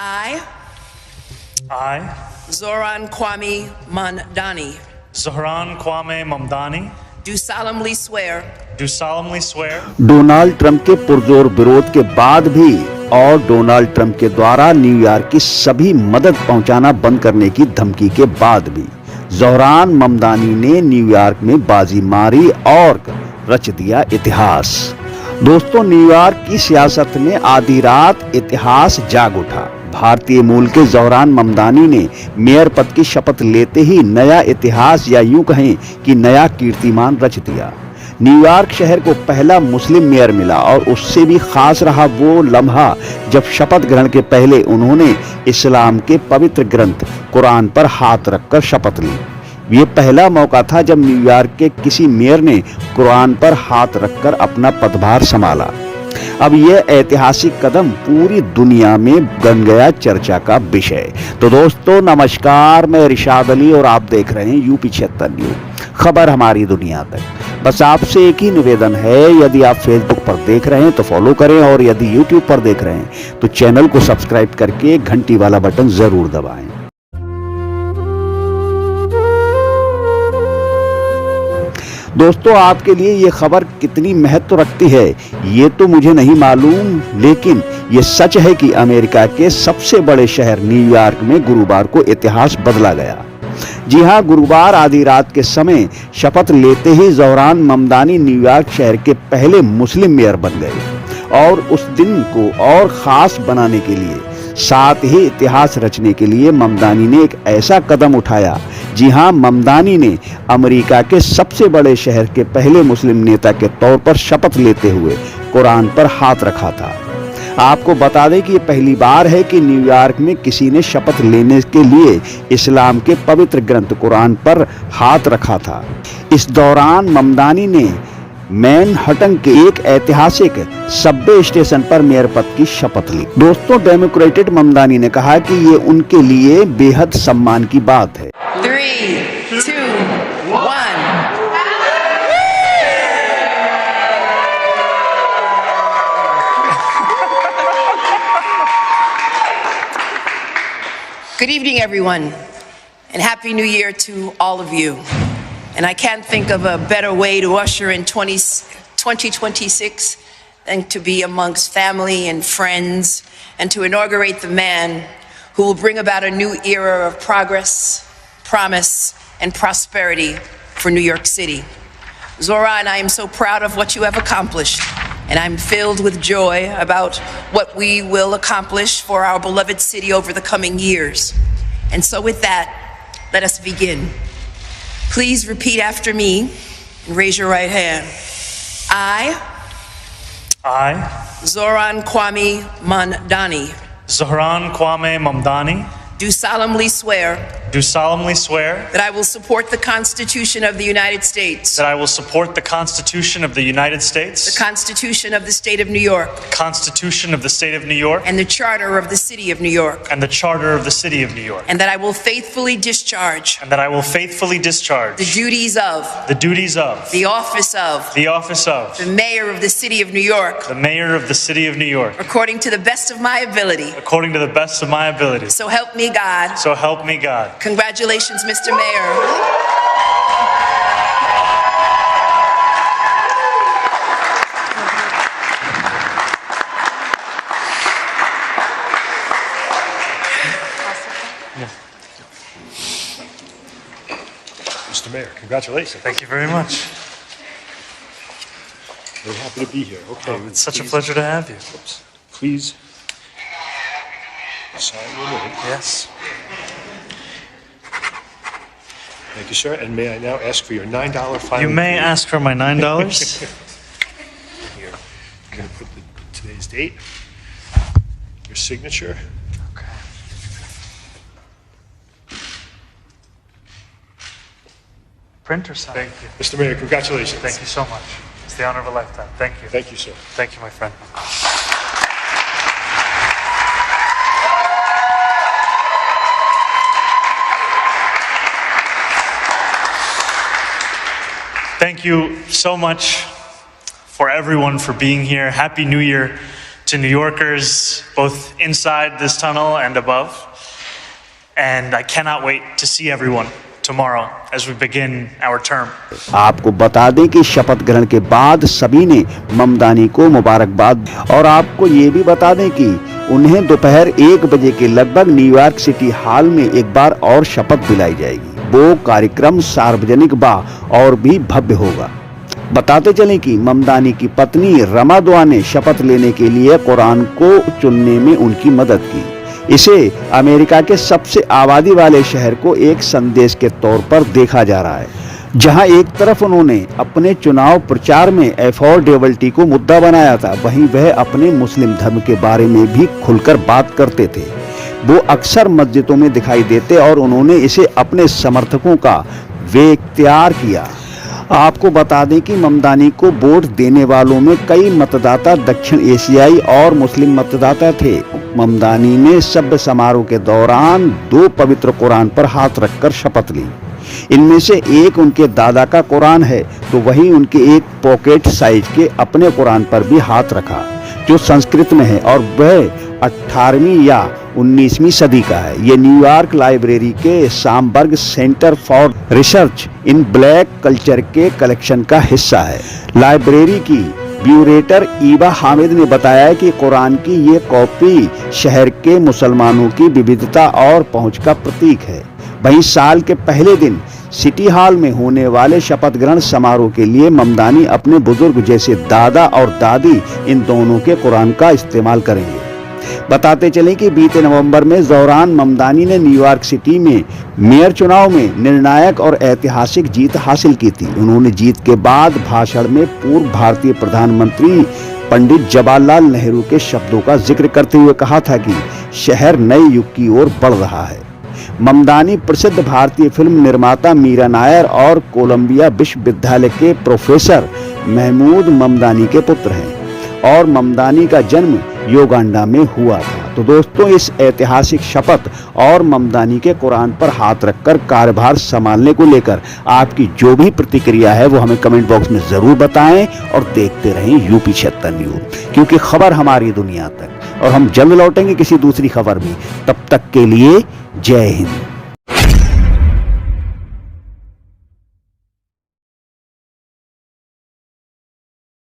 I, Zohran Kwame Mamdani, Zohran Kwame Mamdani, do solemnly swear Donald Trump के पुरजोर विरोध के बाद भी और डोनाल्ड ट्रंप के द्वारा न्यूयॉर्क की सभी मदद पहुंचाना बंद करने की धमकी के बाद भी ज़ोहरान ममदानी ने न्यूयॉर्क में बाजी मारी और रच दिया इतिहास। दोस्तों, न्यूयॉर्क की सियासत में आधी रात इतिहास जाग उठा। भारतीय मूल के ज़ोहरान ममदानी ने मेयर पद की शपथ लेते ही नया इतिहास या यूं कहें कि नया कीर्तिमान रच दिया। न्यूयॉर्क शहर को पहला मुस्लिम मेयर मिला और उससे भी खास रहा वो लम्हा जब शपथ ग्रहण के पहले उन्होंने इस्लाम के पवित्र ग्रंथ कुरान पर हाथ रखकर शपथ ली। ये पहला मौका था जब न्यूयॉर्क के किसी मेयर ने कुरान पर हाथ रखकर अपना पदभार संभाला। अब यह ऐतिहासिक कदम पूरी दुनिया में बन गया चर्चा का विषय। तो दोस्तों नमस्कार, मैं रिशाद अली और आप देख रहे हैं यूपी 76 न्यूज, खबर हमारी दुनिया तक। बस आपसे एक ही निवेदन है, यदि आप फेसबुक पर देख रहे हैं तो फॉलो करें और यदि यूट्यूब पर देख रहे हैं तो चैनल को सब्सक्राइब करके घंटी वाला बटन जरूर दबाएं। दोस्तों, आपके लिए ये खबर कितनी महत्व रखती है ये तो मुझे नहीं मालूम, लेकिन ये सच है कि अमेरिका के सबसे बड़े शहर न्यूयॉर्क में गुरुवार को इतिहास बदला गया। जी हां, गुरुवार आधी रात के समय शपथ लेते ही ज़ोहरान ममदानी न्यूयॉर्क शहर के पहले मुस्लिम मेयर बन गए और उस दिन को और खास बनाने के लिए, साथ ही इतिहास रचने के लिए ममदानी ने एक ऐसा कदम उठाया। जी हां, ममदानी ने अमेरिका के सबसे बड़े शहर के पहले मुस्लिम नेता के तौर पर शपथ लेते हुए कुरान पर हाथ रखा था। आपको बता दें कि ये पहली बार है कि न्यूयॉर्क में किसी ने शपथ लेने के लिए इस्लाम के पवित्र ग्रंथ कुरान पर हाथ रखा था। इस दौरान ममदानी ने मैनहट्टन के एक ऐतिहासिक सबवे स्टेशन पर मेयर पद की शपथ ली। दोस्तों, डेमोक्रेटेड ममदानी ने कहा कि ये उनके लिए बेहद सम्मान की बात है। 3, 2, 1. Good evening, everyone, and Happy New Year to all of you. And I can't think of a better way to usher in 2026 than to be amongst family and friends and to inaugurate the man who will bring about a new era of progress, promise, and prosperity for New York City. Zohran, I am so proud of what you have accomplished, and I'm filled with joy about what we will accomplish for our beloved city over the coming years. And so with that, let us begin. Please repeat after me and raise your right hand. I, Zohran Kwame Mamdani, Zohran Kwame Mamdani, do solemnly swear that I will support the Constitution of the United States, that I will support the Constitution of the United States, the Constitution of the State of New York, the Constitution of the State of New York, and the Charter of the City of New York, and the Charter of the City of New York, and that I will faithfully discharge and that I will faithfully discharge the duties of the office of the Mayor of the City of New York, the Mayor of the City of New York, according to the best of my ability. according to the best of my ability. So help me God. So help me God. Congratulations, Mr. Mayor. Mr. Mayor, congratulations. Thank you very much. Very happy to be here. Okay. It's such a pleasure to have you. Oops. Please sign your name. Yes. Thank you, sir. And may I now ask for your $9 fine? You may ask for my $9. Here. I'm going to put today's date, your signature. Okay. Print or sign? Thank you. Mr. Mayor, congratulations. Thank you so much. It's the honor of a lifetime. Thank you. Thank you, sir. Thank you, my friend. Thank you so much for everyone for being here. Happy New Year to New Yorkers, both inside this tunnel and above. And I cannot wait to see everyone tomorrow as we begin our term. आपको बता दें कि शपथ ग्रहण के बाद सभी ने ममदानी को मुबारकबाद, और आपको ये भी बता दें कि उन्हें दोपहर 1 बजे के लगभग न्यूयॉर्क सिटी हॉल में एक बार और शपथ दिलाई जाएगी। वो कार्यक्रम सार्वजनिक और भी भव्य होगा। बताते चलें कि ममदानी की पत्नी रमा दुआ ने शपथ लेने के लिए कुरान को चुनने में उनकी मदद की। इसे अमेरिका के सबसे आबादी वाले शहर को एक संदेश के तौर पर देखा जा रहा है, जहां एक तरफ उन्होंने अपने चुनाव प्रचार में अफोर्डेबिलिटी को मुद्दा बनाया था, वहीं वह अपने मुस्लिम धर्म के बारे में भी खुलकर बात करते थे। वो अक्सर मस्जिदों में दिखाई देते और उन्होंने इसे अपने समर्थकों का वेख्तियार किया। आपको बता दें कि ममदानी को वोट देने वालों में कई मतदाता दक्षिण एशियाई और मुस्लिम मतदाता थे। ममदानी ने सभ्य समारोह के दौरान 2 पवित्र कुरान पर हाथ रखकर शपथ ली। इनमें से एक उनके दादा का कुरान है, तो वहीं उनके एक पॉकेट साइज के अपने कुरान पर भी हाथ रखा, जो संस्कृत में है और वह 18वीं या 19वीं सदी का है। ये न्यूयॉर्क लाइब्रेरी के Schomburg center for research in black culture के कलेक्शन का हिस्सा है। लाइब्रेरी की ब्यूरेटर ईबा हामिद ने बताया कि कुरान की ये कॉपी शहर के मुसलमानों की विविधता और पहुंच का प्रतीक है। वहीं साल के पहले दिन सिटी हॉल में होने वाले शपथ ग्रहण समारोह के लिए ममदानी अपने बुजुर्ग जैसे दादा और दादी इन दोनों के कुरान का इस्तेमाल करेंगे। बताते चलें कि बीते नवंबर में ज़ोहरान ममदानी ने न्यूयॉर्क सिटी में मेयर चुनाव में निर्णायक और ऐतिहासिक जीत हासिल की थी। उन्होंने जीत के बाद भाषण में पूर्व भारतीय प्रधानमंत्री पंडित जवाहरलाल नेहरू के शब्दों का जिक्र करते हुए कहा था कि शहर नए युग की ओर बढ़ रहा है। ममदानी प्रसिद्ध भारतीय फिल्म निर्माता मीरा नायर और कोलंबिया विश्वविद्यालय के प्रोफेसर महमूद ममदानी के पुत्र हैं और ममदानी का जन्म युगांडा में हुआ था। तो दोस्तों, इस ऐतिहासिक शपथ और ममदानी के कुरान पर हाथ रखकर कार्यभार संभालने को लेकर आपकी जो भी प्रतिक्रिया है वो हमें कमेंट बॉक्स में जरूर बताएं और देखते रहें यूपी 76 न्यूज, क्योंकि खबर हमारी दुनिया तक। और हम जल्द लौटेंगे किसी दूसरी खबर में। तब तक के लिए जय हिंद।